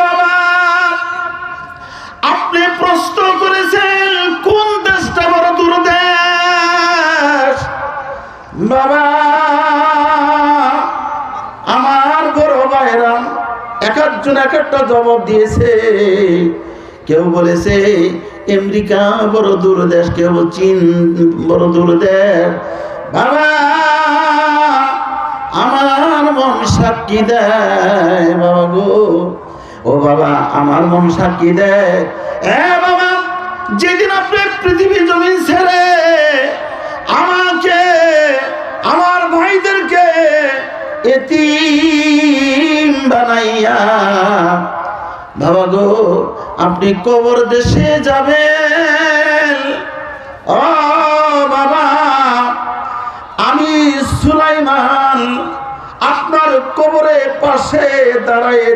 বাবা, আপনি প্রশ্ন করেছেন কোন দেশটা বড় দূর দেশ। বাবা, আমার বড় ভাইরা এক একজন এক একটা জবাব দিয়েছে। কেউ বলেছে আমেরিকা বড় দূর দেশ, কেউ চীন বড় দূর দেশ। বাবা, আমার মন সাক্ষী দেয় বাবা গো, ও বাবা আমার মন সাক্ষী দেয়। বাবা, যেদিন আপনি পৃথিবী জমিন ছেড়ে আমাকে আমার ভাইদেরকে এতিম বানাইয়া বাবা গো আপনি কবর দেশে যাবেন, ও বাবা আমি সুলাইমান আপনার কবরের পাশে দাঁড়ায়